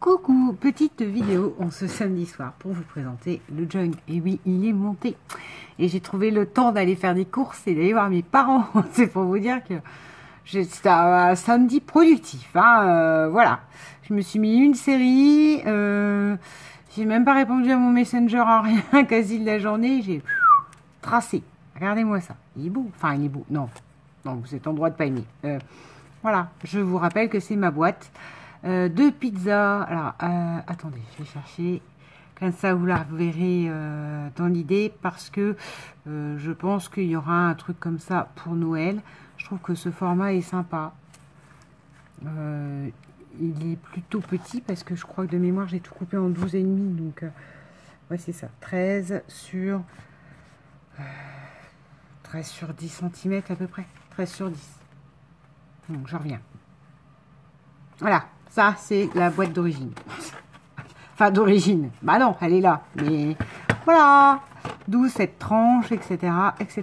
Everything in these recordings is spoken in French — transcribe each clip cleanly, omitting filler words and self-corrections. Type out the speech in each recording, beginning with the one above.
Coucou, petite vidéo en ce samedi soir pour vous présenter le junk. Et oui, il est monté. Et j'ai trouvé le temps d'aller faire des courses et d'aller voir mes parents. C'est pour vous dire que c'était un samedi productif. Voilà. Je me suis mis une série. J'ai même pas répondu à mon Messenger en rien quasi de la journée. J'ai tracé. Regardez-moi ça. Il est beau. Enfin, il est beau. Non, vous êtes en droit de pas aimer. Voilà. Je vous rappelle que c'est ma boîte. De pizza. Alors, attendez, je vais chercher. Comme ça, vous la verrez dans l'idée parce que je pense qu'il y aura un truc comme ça pour Noël. Je trouve que ce format est sympa. Il est plutôt petit parce que je crois que de mémoire, j'ai tout coupé en 12,5. Donc, ouais, c'est ça. 13 sur 10 cm à peu près. 13 sur 10. Donc, je reviens. Voilà. Ça, c'est la boîte d'origine. Enfin, d'origine. Bah non, elle est là. Mais voilà. D'où cette tranche, etc., etc.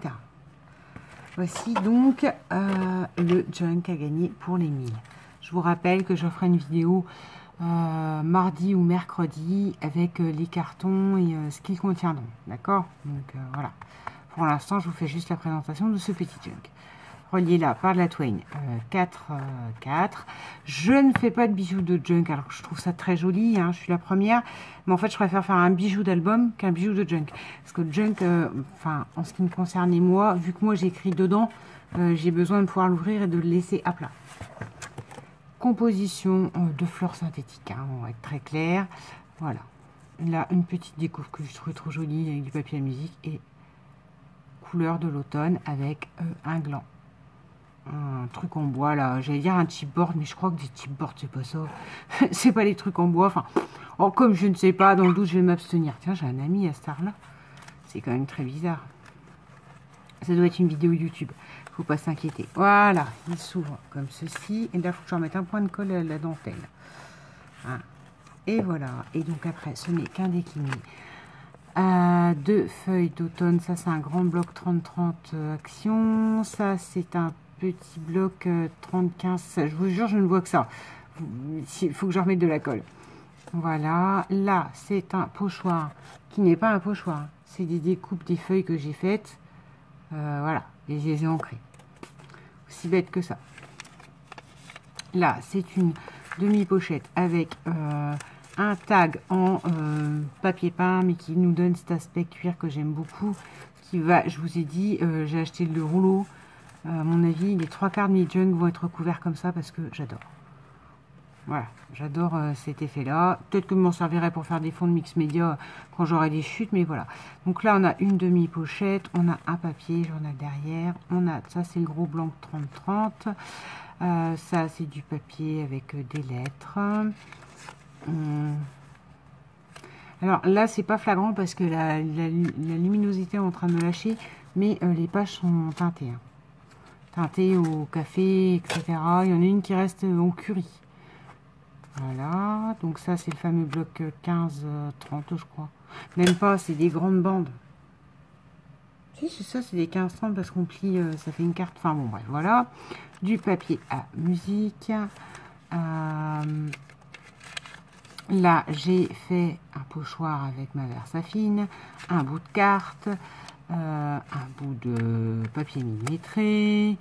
Voici donc le junk à gagner pour les 1000. Je vous rappelle que je ferai une vidéo mardi ou mercredi avec les cartons et ce qu'ils contiendront. D'accord? Donc voilà. Pour l'instant, je vous fais juste la présentation de ce petit junk. Relié là par de la Twain 4. Je ne fais pas de bijoux de junk, alors que je trouve ça très joli, hein, je suis la première, mais en fait je préfère faire un bijou d'album qu'un bijou de junk. Parce que le junk, enfin en ce qui me concerne et moi, vu que moi j'écris dedans, j'ai besoin de pouvoir l'ouvrir et de le laisser à plat. Composition de fleurs synthétiques, hein, on va être très clair. Voilà, là une petite découpe que je trouve trop jolie avec du papier à musique et couleur de l'automne avec un gland. Un truc en bois là, j'allais dire un chipboard, mais je crois que des chipboards c'est pas ça. C'est pas les trucs en bois, enfin, oh, comme je ne sais pas, dans le doute je vais m'abstenir. Tiens, j'ai un ami à cette heure là, c'est quand même très bizarre. Ça doit être une vidéo YouTube, faut pas s'inquiéter. Voilà, il s'ouvre comme ceci, et là il faut que je remette un point de colle à la dentelle. Hein. Et voilà, et donc après ce n'est qu'un décliné. Deux feuilles d'automne, ça c'est un grand bloc 30-30 action, ça c'est un petit bloc 30-15, je vous jure, je ne vois que ça. Il faut que je remette de la colle. Voilà, là, c'est un pochoir qui n'est pas un pochoir. C'est des découpes des feuilles que j'ai faites. Voilà, et je les ai ancrées. Aussi bête que ça. Là, c'est une demi-pochette avec un tag en papier peint, mais qui nous donne cet aspect cuir que j'aime beaucoup. Qui va, je vous ai dit, j'ai acheté le rouleau. À mon avis, les 3/4 de mes junk vont être couverts comme ça parce que j'adore. Voilà, j'adore cet effet-là. Peut-être que je m'en servirai pour faire des fonds de mix média quand j'aurai des chutes, mais voilà. Donc là, on a une demi-pochette, on a un papier journal derrière, on a, ça c'est le gros blanc 30-30, ça c'est du papier avec des lettres. Alors là, c'est pas flagrant parce que la luminosité est en train de me lâcher, mais les pages sont teintées. Hein. Teintées au café, etc. Il y en a une qui reste au curry. Voilà, donc ça c'est le fameux bloc 15-30 je crois. Même pas, c'est des grandes bandes. Si, c'est ça, c'est des 15-30 parce qu'on plie, ça fait une carte. Enfin bon, bref, voilà. Du papier à musique. Là, j'ai fait un pochoir avec ma Versafine, un bout de carte, un bout de papier millimétré.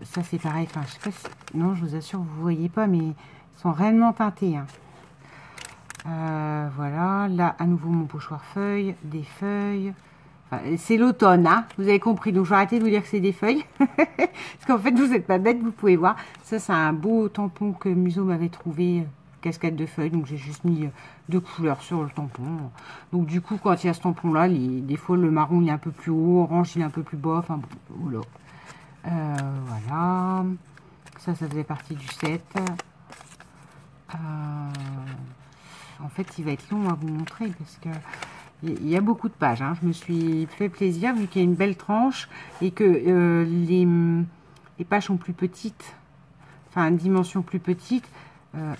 Ça c'est pareil, enfin je sais pas si... Non, je vous assure, vous voyez pas, mais ils sont réellement teintés. Hein. Voilà, là à nouveau mon pochoir feuille, des feuilles. Enfin, c'est l'automne, hein, vous avez compris, donc je vais arrêter de vous dire que c'est des feuilles. Parce qu'en fait, vous n'êtes pas bête, vous pouvez voir. Ça, c'est un beau tampon que Museau m'avait trouvé, cascade de feuilles, donc j'ai juste mis deux couleurs sur le tampon. Donc du coup, quand il y a ce tampon-là, des fois le marron il est un peu plus haut, orange il est un peu plus bas, enfin bon, voilà. Voilà, ça faisait partie du set. En fait, il va être long à vous montrer parce que il y a beaucoup de pages. Hein. Je me suis fait plaisir vu qu'il y a une belle tranche et que les pages sont plus petites, enfin une dimension plus petite.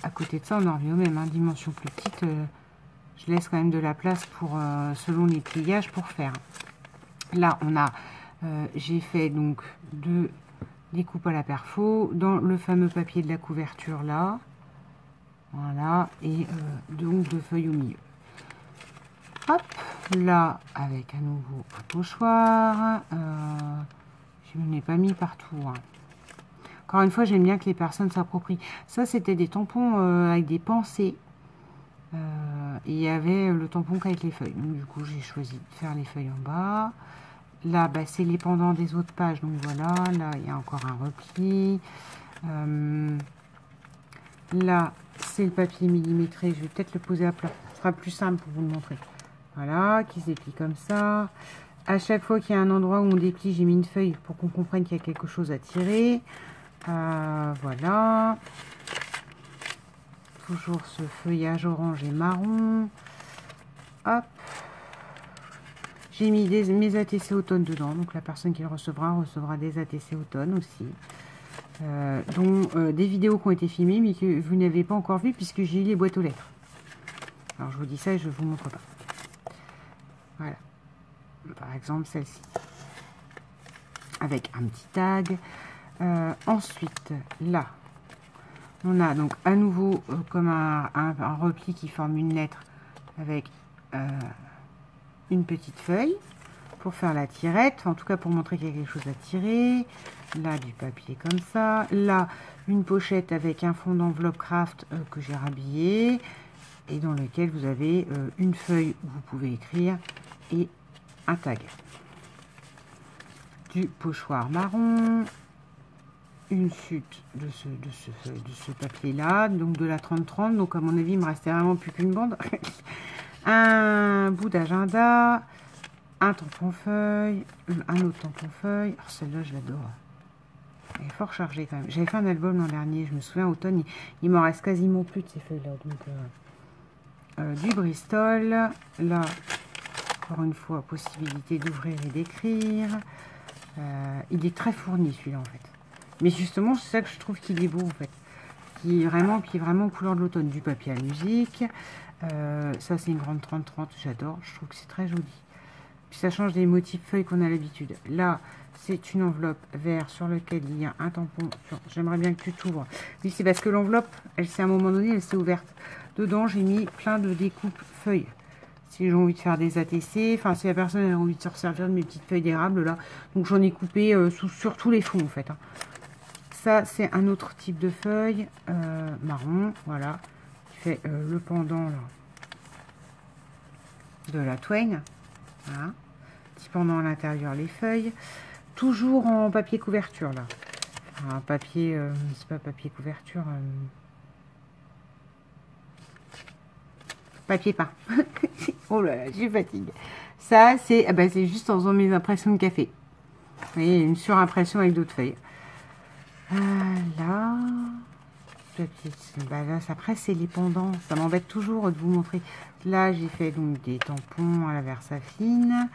À côté de ça, on en revient au même, hein, dimension plus petite. Je laisse quand même de la place pour selon les pliages pour faire. Là, on a j'ai fait donc des coupes à la perfo dans le fameux papier de la couverture là. Voilà, et donc 2 feuilles au milieu. Hop, là, avec à nouveau un pochoir. Je ne l'ai pas mis partout. Hein. Encore une fois, j'aime bien que les personnes s'approprient. Ça, c'était des tampons avec des pensées. Et il y avait le tampon qu'avec les feuilles. Donc, du coup, j'ai choisi de faire les feuilles en bas. Là, bah, c'est les pendants des autres pages. Donc, voilà. Là, il y a encore un repli. Là, c'est le papier millimétré. Je vais peut-être le poser à plat. Ce sera plus simple pour vous le montrer. Voilà, qui se déplie comme ça. À chaque fois qu'il y a un endroit où on déplie, j'ai mis une feuille pour qu'on comprenne qu'il y a quelque chose à tirer. Voilà. Toujours ce feuillage orange et marron. Hop. J'ai mis mes ATC automne dedans. Donc la personne qui le recevra des ATC automne aussi. Dont des vidéos qui ont été filmées mais que vous n'avez pas encore vues puisque j'ai eu les boîtes aux lettres. Alors je vous dis ça et je ne vous montre pas. Voilà. Par exemple celle-ci. Avec un petit tag. Ensuite, là, on a donc à nouveau comme un repli qui forme une lettre avec une petite feuille pour faire la tirette, en tout cas pour montrer qu'il y a quelque chose à tirer. Là, du papier comme ça. Là, une pochette avec un fond d'enveloppe craft que j'ai rhabillé et dans lequel vous avez une feuille où vous pouvez écrire et un tag. Du pochoir marron. Une chute de ce papier là, donc de la 30-30, donc à mon avis il me restait vraiment plus qu'une bande. Un bout d'agenda, un tampon feuille, un autre tampon feuille. Oh, celle-là je l'adore, elle est fort chargée quand même. J'avais fait un album l'an dernier, je me souviens, automne, il m'en reste quasiment plus de ces feuilles là. Donc du Bristol, là encore une fois possibilité d'ouvrir et d'écrire. Il est très fourni celui-là en fait. Mais justement, c'est ça que je trouve qu'il est beau, en fait. Qui est vraiment couleur de l'automne. Du papier à musique. Ça, c'est une grande 30-30. J'adore. Je trouve que c'est très joli. Puis ça change des motifs feuilles qu'on a l'habitude. Là, c'est une enveloppe vert sur laquelle il y a un tampon. J'aimerais bien que tu t'ouvres. Oui, c'est parce que l'enveloppe, elle s'est à un moment donné, elle s'est ouverte. Dedans, j'ai mis plein de découpes feuilles. Si j'ai envie de faire des ATC, enfin, si la personne a envie de se resservir de mes petites feuilles d'érable, là. Donc, j'en ai coupé sur tous les fonds, en fait. Hein. Ça, c'est un autre type de feuille marron, voilà, qui fait le pendant là, de la Twain. Voilà. Petit pendant à l'intérieur, les feuilles. Toujours en papier couverture, là. Un papier, c'est pas papier couverture. Papier peint. Oh là là, je fatigue. Ça, c'est c'est juste en faisant mes impressions de café. Vous voyez, une surimpression avec d'autres feuilles. Là, là, après c'est les pendants, ça m'embête toujours de vous montrer. Là, j'ai fait donc des tampons à la Versafine.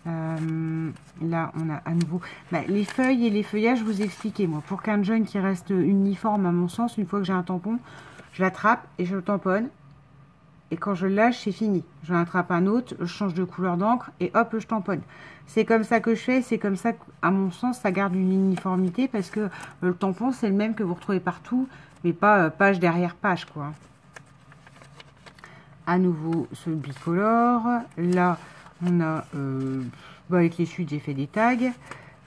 Là, on a à nouveau les feuilles et les feuillages. Je vous ai expliqué, moi, pour qu'un joint qui reste uniforme, à mon sens, une fois que j'ai un tampon, je l'attrape et je le tamponne. Et quand je le lâche, c'est fini. J'en attrape un autre, je change de couleur d'encre et hop, je tamponne. C'est comme ça que je fais. C'est comme ça qu'à mon sens, ça garde une uniformité parce que le tampon, c'est le même que vous retrouvez partout, mais pas page derrière page, quoi. À nouveau, ce bicolore. Là, on a, avec les chutes, j'ai fait des tags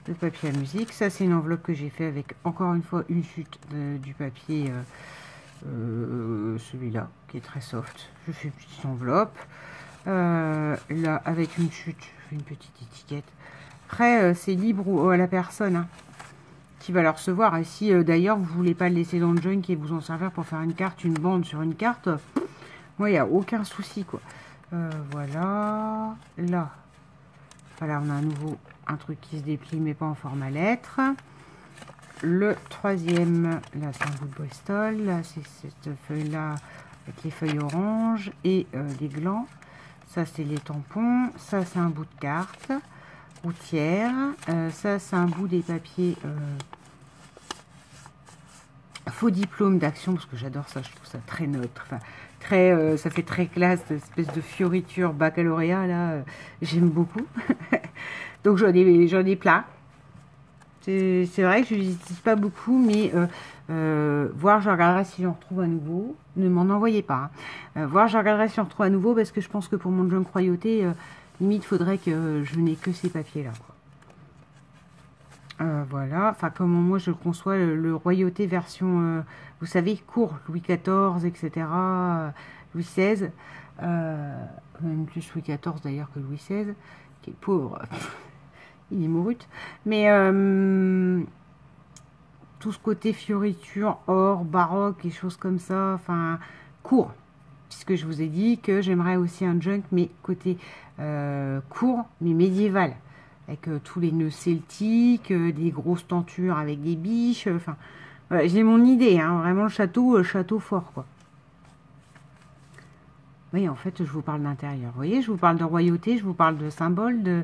de papier à musique. Ça, c'est une enveloppe que j'ai fait avec, encore une fois, une chute du papier... celui-là qui est très soft. Je fais une petite enveloppe là avec une chute, je fais une petite étiquette. Après c'est libre à la personne hein, qui va le recevoir. Et si d'ailleurs vous voulez pas le laisser dans le junk et vous en servir pour faire une carte, une bande sur une carte, moi il n'y a aucun souci quoi. Voilà, là voilà, on a à nouveau un truc qui se déplie mais pas en format lettre. Le troisième, là c'est un bout de Bristol, là c'est cette feuille là avec les feuilles oranges et les glands. Ça c'est les tampons, ça c'est un bout de carte routière, ça c'est un bout des papiers faux diplôme d'action parce que j'adore ça, je trouve ça très neutre, enfin très, ça fait très classe, cette espèce de fioriture baccalauréat là, j'aime beaucoup. Donc j'en ai plein. C'est vrai que je n'utilise pas beaucoup, mais voir, je regarderai si j'en retrouve à nouveau. Ne m'en envoyez pas. Hein. Voir, je regarderai si j'en retrouve à nouveau, parce que je pense que pour mon junk royauté, limite, faudrait que je n'ai que ces papiers-là. Voilà, enfin comment moi je le conçois, le royauté version, vous savez, court, Louis XIV, etc., Louis XVI, même plus Louis XIV d'ailleurs que Louis XVI, qui est pauvre, il est mourute, mais tout ce côté fioriture, or, baroque et choses comme ça, enfin, court, puisque je vous ai dit que j'aimerais aussi un junk, mais côté court, mais médiéval. Avec tous les nœuds celtiques, des grosses tentures avec des biches. Enfin, voilà, j'ai mon idée, hein, vraiment le château fort, quoi. Oui, en fait, je vous parle d'intérieur. Vous voyez, je vous parle de royauté, je vous parle de symboles,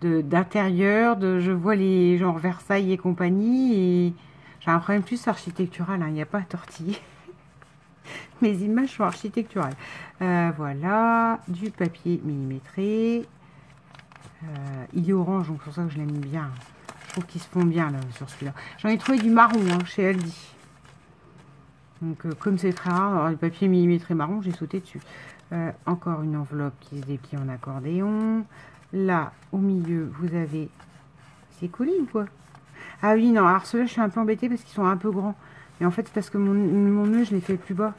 d'intérieur, je vois les genre Versailles et compagnie, et j'ai un problème plus architectural, hein, il n'y a pas à tortiller. Mes images sont architecturales. Voilà, du papier millimétré. Il est orange, donc c'est pour ça que je l'aime bien. Je trouve qu'ils se font bien là, sur celui-là. J'en ai trouvé du marron hein, chez Aldi. Donc comme c'est très rare, alors, le papier millimétré marron, j'ai sauté dessus. Encore une enveloppe qui se déplie en accordéon. Là, au milieu, vous avez... C'est collé ou quoi? Ah oui, non, alors ceux-là, je suis un peu embêtée parce qu'ils sont un peu grands. Mais en fait, c'est parce que mon nœud, je l'ai fait plus bas.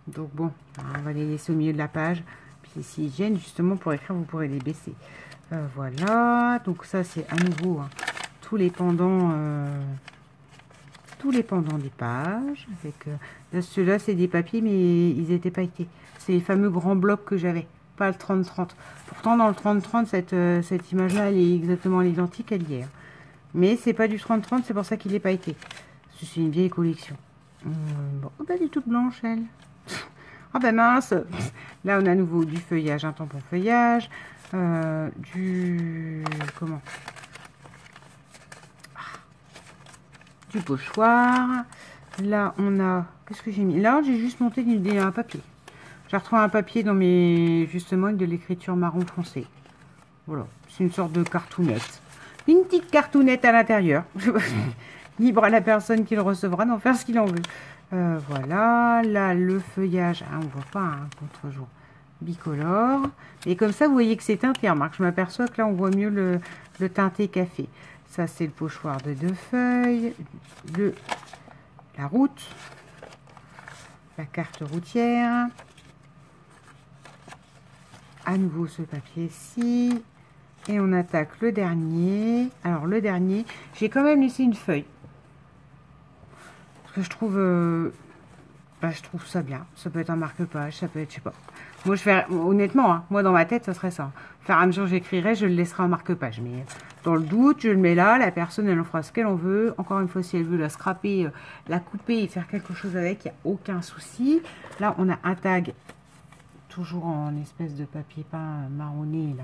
Donc bon, on va les laisser au milieu de la page. S'ils gênent justement pour écrire, vous pourrez les baisser. Voilà, donc ça c'est à nouveau hein, tous les pendants des pages. Ceux-là c'est des papiers mais ils étaient pailletés. C'est les fameux grands blocs que j'avais, pas le 30-30. Pourtant dans le 30-30 cette image-là elle est exactement l'identique à l'hier. Mais c'est pas du 30-30, c'est pour ça qu'il est pailleté. C'est une vieille collection. Bon, oh, bah, elle est toute blanche elle. Ah ben mince, là on a à nouveau du feuillage, un tampon feuillage, du pochoir. Là on a, qu'est-ce que j'ai mis? Là j'ai juste monté un papier. J'ai retrouvé un papier dans mes, justement de l'écriture marron foncé. Voilà, c'est une sorte de cartoonette. Une petite cartoonette à l'intérieur. Libre à la personne qui le recevra d'en faire ce qu'il en veut. Voilà, là le feuillage, hein, on voit pas un contre-jour bicolore. Et comme ça, vous voyez que c'est teinté. Remarque, je m'aperçois que là, on voit mieux le teinté café. Ça, c'est le pochoir de 2 feuilles, la route, la carte routière. À nouveau ce papier-ci. Et on attaque le dernier. Alors, le dernier, j'ai quand même laissé une feuille. Que je trouve ça bien. Ça peut être un marque-page, ça peut être, je sais pas. Moi, je fais, honnêtement, hein, moi, dans ma tête, ça serait ça. Faire à mesure j'écrirai, je le laisserai en marque-page. Mais dans le doute, je le mets là, la personne, elle en fera ce qu'elle en veut. Encore une fois, si elle veut la scraper, la couper et faire quelque chose avec, il n'y a aucun souci. Là, on a un tag, toujours en espèce de papier peint marronné, là,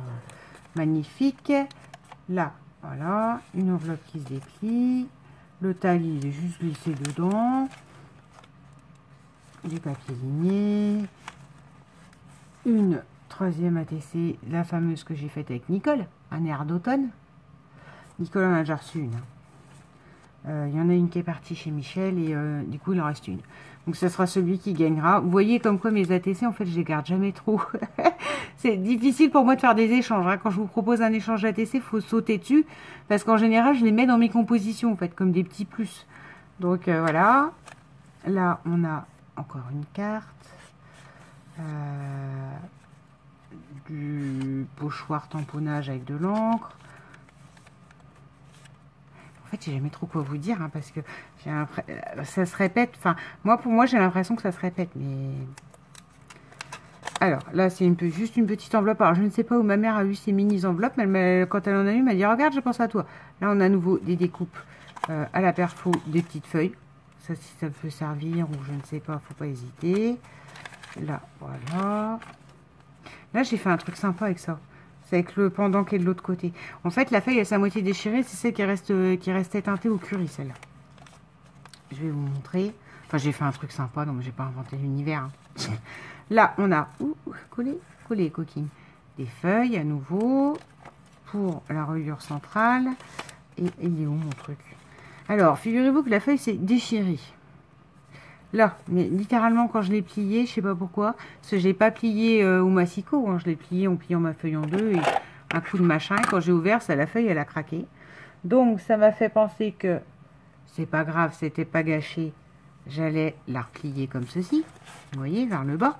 magnifique. Là, voilà, une enveloppe qui se déplie. Le tag, il est juste glissé dedans. Du papier ligné. Une 3e ATC, la fameuse que j'ai faite avec Nicole, un air d'automne. Nicole en a déjà reçu une. Il y en a une qui est partie chez Michel et du coup, il en reste une. Donc, ce sera celui qui gagnera. Vous voyez comme quoi mes ATC, en fait, je les garde jamais trop. C'est difficile pour moi de faire des échanges. Hein. Quand je vous propose un échange ATC, il faut sauter dessus. Parce qu'en général, je les mets dans mes compositions, en fait, comme des petits plus. Donc, voilà. Là, on a encore une carte. Du pochoir tamponnage avec de l'encre. En fait, j'ai jamais trop quoi vous dire, hein, parce que ça se répète. Enfin, pour moi, j'ai l'impression que ça se répète, mais... Alors, là, c'est juste une petite enveloppe. Alors, je ne sais pas où ma mère a eu ces mini-enveloppes, mais quand elle en a eu, elle m'a dit, regarde, je pense à toi. Là, on a à nouveau des découpes à la perfo, des petites feuilles. Ça, si ça peut servir, ou je ne sais pas, faut pas hésiter. Là, voilà. Là, j'ai fait un truc sympa avec ça. C'est avec le pendant qui est de l'autre côté. En fait, la feuille, elle s'est à moitié déchirée. C'est celle qui restait teintée au curry, celle-là. Je vais vous montrer. Enfin, j'ai fait un truc sympa, donc j'ai pas inventé l'univers. Hein. Là, on a collé les coquines. Des feuilles à nouveau pour la reliure centrale. Et il est où mon truc? Alors, figurez-vous que la feuille s'est déchirée. Là, mais littéralement quand je l'ai plié, je sais pas pourquoi, parce que je l'ai pas plié au massicot, hein, je l'ai plié en pliant ma feuille en deux et un coup de machin. Et quand j'ai ouvert, ça, la feuille, elle a craqué. Donc, ça m'a fait penser que c'est pas grave, c'était pas gâché. J'allais la replier comme ceci, vous voyez, vers le bas.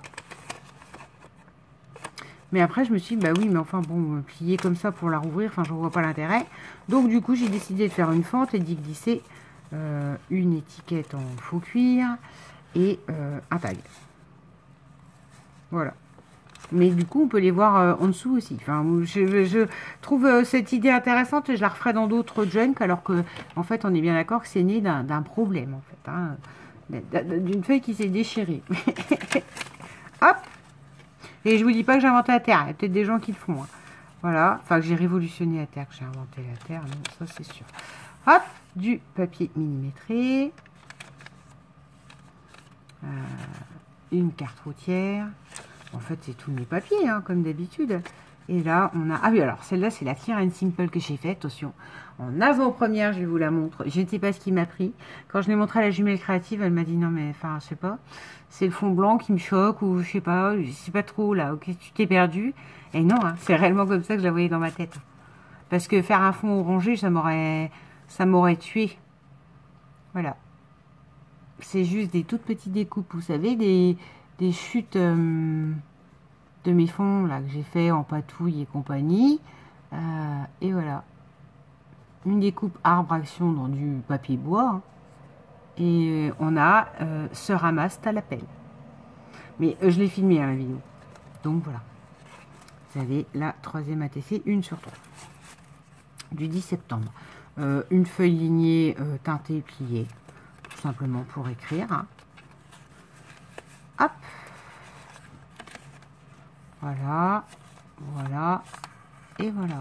Mais après, je me suis dit, bah oui, mais enfin, bon, plier comme ça pour la rouvrir, enfin, je ne vois pas l'intérêt. Donc, du coup, j'ai décidé de faire une fente et d'y glisser une étiquette en faux cuir et un tag. Voilà. Mais du coup, on peut les voir en dessous aussi. Enfin, je trouve cette idée intéressante et je la referai dans d'autres junk, alors que, en fait, on est bien d'accord que c'est né d'un problème, en fait, hein, d'une feuille qui s'est déchirée. Hop! Et je vous dis pas que j'ai inventé la Terre, il y a peut-être des gens qui le font. Hein. Voilà, enfin que j'ai révolutionné la Terre, que j'ai inventé la Terre, non, ça c'est sûr. Hop, du papier millimétré. Une carte routière. En fait, c'est tous mes papiers, hein, comme d'habitude. Et là, on a... Ah oui, alors, celle-là, c'est la Clear and Simple que j'ai faite. Attention, en avant-première, je vous la montre. Je ne sais pas ce qui m'a pris. Quand je l'ai montré à la jumelle créative, elle m'a dit, non, mais, enfin, je sais pas. C'est le fond blanc qui me choque, ou je sais pas trop, là. Ok, tu t'es perdu. Et non, hein, c'est réellement comme ça que je la voyais dans ma tête. Parce que faire un fond orangé, ça m'aurait tué. Voilà. C'est juste des toutes petites découpes, vous savez, des chutes... de mes fonds là que j'ai fait en patouille et compagnie, et voilà, une découpe arbre action dans du papier bois, hein. Et on a ce ramasse à la pelle, mais je l'ai filmé à la vidéo, donc voilà, vous avez la 3e ATC 1 sur 3 du 10 septembre, une feuille lignée teintée pliée, tout simplement pour écrire, hein. Hop. Voilà, voilà, et voilà.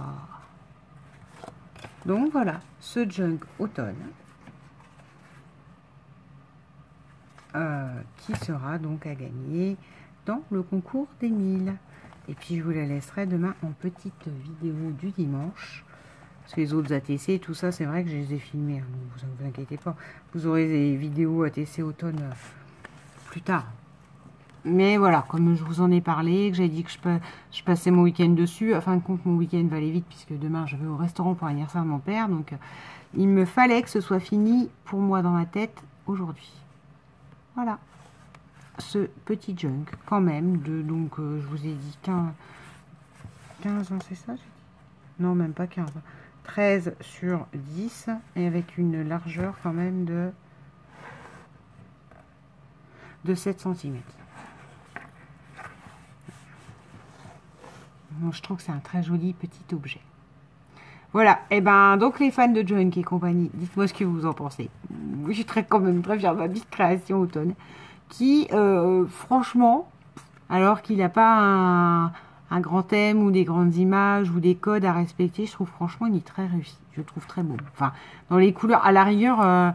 Donc voilà, ce junk automne qui sera donc à gagner dans le concours des 1000. Et puis je vous la laisserai demain en petite vidéo du dimanche. Parce que les autres ATC, tout ça, c'est vrai que je les ai filmés. Hein, donc vous inquiétez pas, vous aurez des vidéos ATC automne plus tard. Mais voilà, comme je vous en ai parlé, que j'ai dit que je passais mon week-end dessus, afin de compte mon week-end va aller vite, puisque demain je vais au restaurant pour l'anniversaire de mon père, donc il me fallait que ce soit fini pour moi dans ma tête aujourd'hui. Voilà, ce petit junk quand même, donc je vous ai dit 15 hein, c'est ça? Non, même pas 15, 13 sur 10, et avec une largeur quand même de 7 cm. Donc, je trouve que c'est un très joli petit objet. Voilà, et ben donc les fans de junk et compagnie, dites-moi ce que vous en pensez. Je suis quand même très fière de ma petite création automne, qui franchement, alors qu'il n'a pas un grand thème ou des grandes images ou des codes à respecter, je trouve franchement il est très réussi. Je le trouve très beau. Enfin, dans les couleurs, à la rigueur,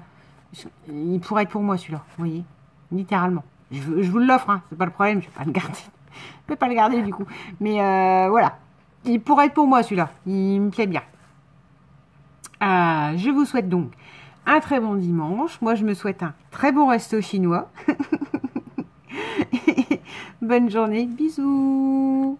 il pourrait être pour moi celui-là, vous voyez, littéralement. Je vous l'offre, hein, c'est pas le problème, je vais pas le garder. Je peux pas le garder du coup. Mais voilà. Il pourrait être pour moi celui-là. Il me plaît bien. Je vous souhaite donc un très bon dimanche. Moi, je me souhaite un très bon resto chinois. Bonne journée. Bisous.